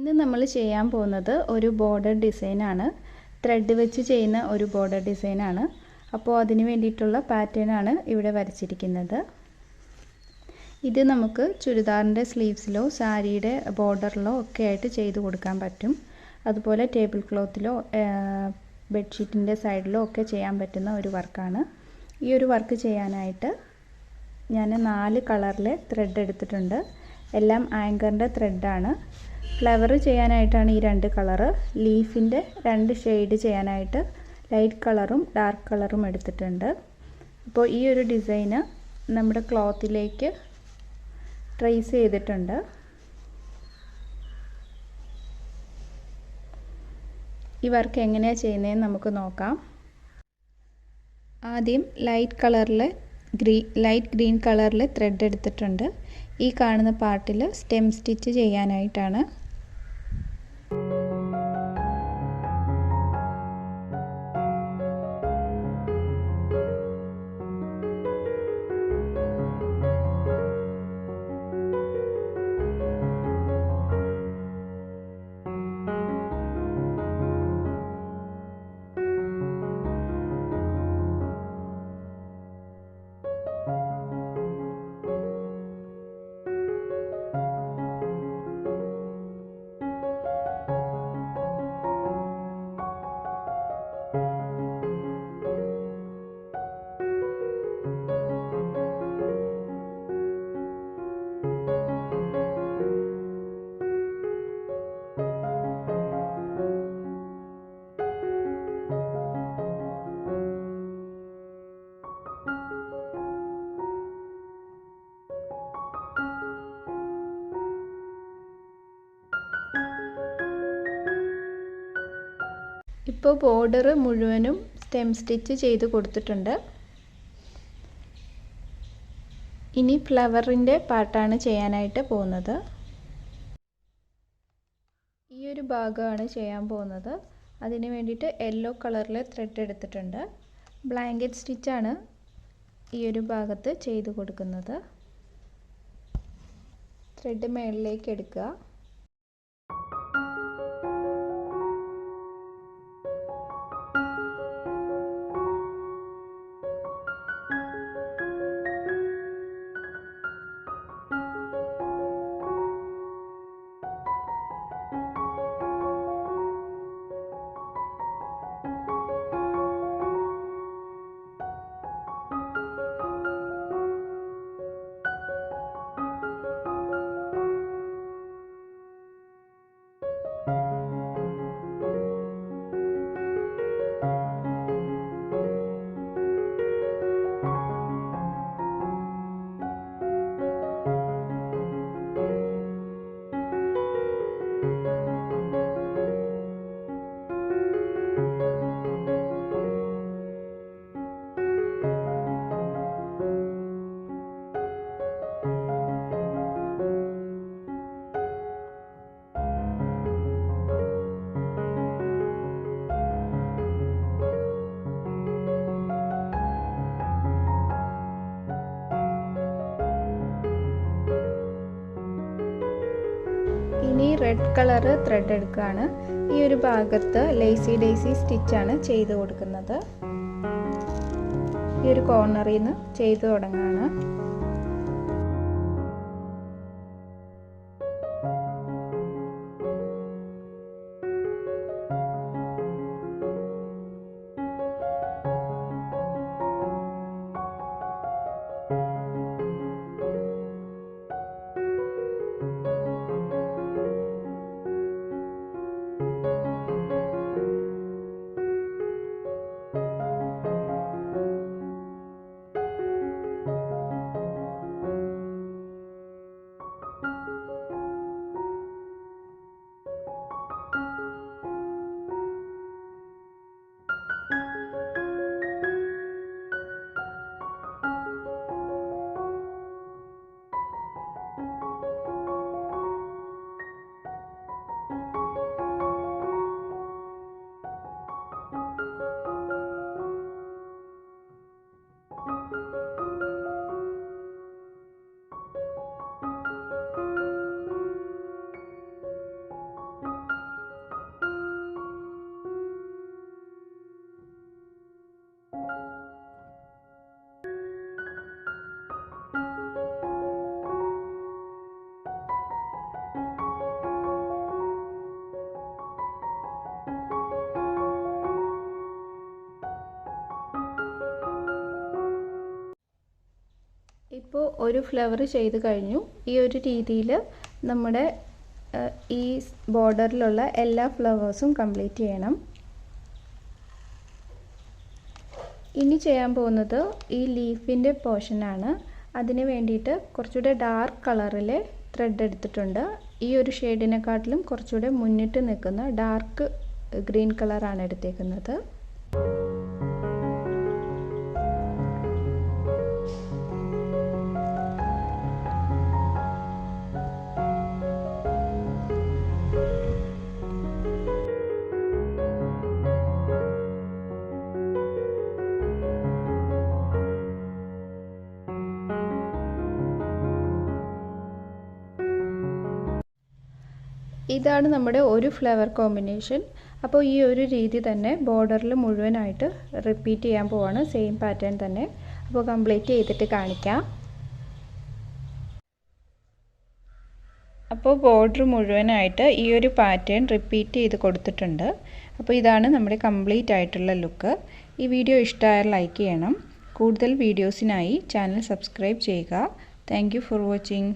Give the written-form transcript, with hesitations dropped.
ഇന്ന് നമ്മൾ ചെയ്യാൻ പോകുന്നത് ഒരു ബോർഡർ ഡിസൈനാണ്. ത്രെഡ് വെച്ച് ചെയ്യുന്ന ഒരു ബോർഡർ ഡിസൈനാണ്. അപ്പോൾ അതിന് വേണ്ടിയിട്ടുള്ള പാറ്റേൺ ആണ് ഇവിടെ വരച്ചിരിക്കുന്നത്. ഇത് നമുക്ക് ചുരിദാറിൻ്റെ സ്ലീവ്സിലോ സാരിയുടെ ബോർഡറിലോ ഒക്കെ ആയിട്ട് ചെയ്ത് കൊടുക്കാൻ പറ്റും. അതുപോലെ ടേബിൾ ക്ലോത്തിലോ ബെഡ്ഷീറ്റിൻ്റെ സൈഡിലോ ഒക്കെ ചെയ്യാൻ പറ്റുന്ന ഒരു വർക്കാണ്. ഈ ഒരു വർക്ക് ചെയ്യാനായിട്ട് ഞാൻ 4 കളറിലെ ത്രെഡ് എടുത്തിട്ടുണ്ട്. എല്ലാം ആങ്കറിൻ്റെ ത്രെഡാണ്. ഫ്ലവർ ചെയ്യാനായിട്ടാണ് ഈ 2 കളറ്. ലീഫിൻ്റെ 2 ഷെയ്ഡ് ചെയ്യാനായിട്ട് ലൈറ്റ് കളറും ഡാർക്ക് കളറും എടുത്തിട്ടുണ്ട്. അപ്പോൾ ഈ ഒരു ഡിസൈന് നമ്മുടെ ക്ലോത്തിലേക്ക് ട്രേസ് ചെയ്തിട്ടുണ്ട്. ഈ വർക്ക് എങ്ങനെയാണ് ചെയ്യുന്നതെന്ന് നമുക്ക് നോക്കാം. ആദ്യം ലൈറ്റ് ഗ്രീൻ കളറിലെ ത്രെഡ് എടുത്തിട്ടുണ്ട്. ഈ കാണുന്ന പാർട്ടിൽ സ്റ്റെം സ്റ്റിച്ച് ചെയ്യാനായിട്ടാണ്. ഇപ്പോൾ ബോർഡർ മുഴുവനും സ്റ്റെം സ്റ്റിച്ച് ചെയ്ത് കൊടുത്തിട്ടുണ്ട്. ഇനി ഫ്ലവറിൻ്റെ പാർട്ടാണ് ചെയ്യാനായിട്ട് പോകുന്നത്. ഈ ഒരു ഭാഗമാണ് ചെയ്യാൻ പോകുന്നത്. അതിന് വേണ്ടിയിട്ട് യെല്ലോ കളറിലെ ത്രെഡ് എടുത്തിട്ടുണ്ട്. ബ്ലാങ്കറ്റ് സ്റ്റിച്ചാണ് ഈ ഒരു ഭാഗത്ത് ചെയ്ത് കൊടുക്കുന്നത്. ത്രെഡ് മുകളിലേക്ക് എടുക്കുക. ഇനി റെഡ് കളർ ത്രെഡ് എടുക്കുകയാണ്. ഈ ഒരു ഭാഗത്ത് ലേസി ഡേസി സ്റ്റിച്ചാണ് ചെയ്ത് കൊടുക്കുന്നത്. ഈ ഒരു കോർണറിൽ നിന്ന് ചെയ്ത് തുടങ്ങുകയാണ്. ഇപ്പോൾ ഒരു ഫ്ലവർ ചെയ്ത് കഴിഞ്ഞു. ഈ ഒരു രീതിയിൽ നമ്മുടെ ഈ ബോർഡറിലുള്ള എല്ലാ ഫ്ലവേഴ്സും കംപ്ലീറ്റ് ചെയ്യണം. ഇനി ചെയ്യാൻ പോകുന്നത് ഈ ലീഫിൻ്റെ പോർഷനാണ്. അതിന് വേണ്ടിയിട്ട് കുറച്ചുകൂടെ ഡാർക്ക് കളറിലെ ത്രെഡ് എടുത്തിട്ടുണ്ട്. ഈ ഒരു ഷെയ്ഡിനെക്കാട്ടിലും കുറച്ചുകൂടെ മുന്നിട്ട് നിൽക്കുന്ന ഡാർക്ക് ഗ്രീൻ കളറാണ് എടുത്തേക്കുന്നത്. ഇതാണ് നമ്മുടെ ഒരു ഫ്ലവർ കോമ്പിനേഷൻ. അപ്പോൾ ഈ ഒരു രീതി തന്നെ ബോർഡറിൽ മുഴുവനായിട്ട് റിപ്പീറ്റ് ചെയ്യാൻ പോവാണ്, സെയിം പാറ്റേൺ തന്നെ. അപ്പോൾ കംപ്ലീറ്റ് ചെയ്തിട്ട് കാണിക്കാം. അപ്പോൾ ബോർഡർ മുഴുവനായിട്ട് ഈ ഒരു പാറ്റേൺ റിപ്പീറ്റ് ചെയ്ത് കൊടുത്തിട്ടുണ്ട്. അപ്പോൾ ഇതാണ് നമ്മുടെ കംപ്ലീറ്റ് ആയിട്ടുള്ള ലുക്ക്. ഈ വീഡിയോ ഇഷ്ടമായാൽ ലൈക്ക് ചെയ്യണം. കൂടുതൽ വീഡിയോസിനായി ചാനൽ സബ്സ്ക്രൈബ് ചെയ്യുക. Thank you for watching.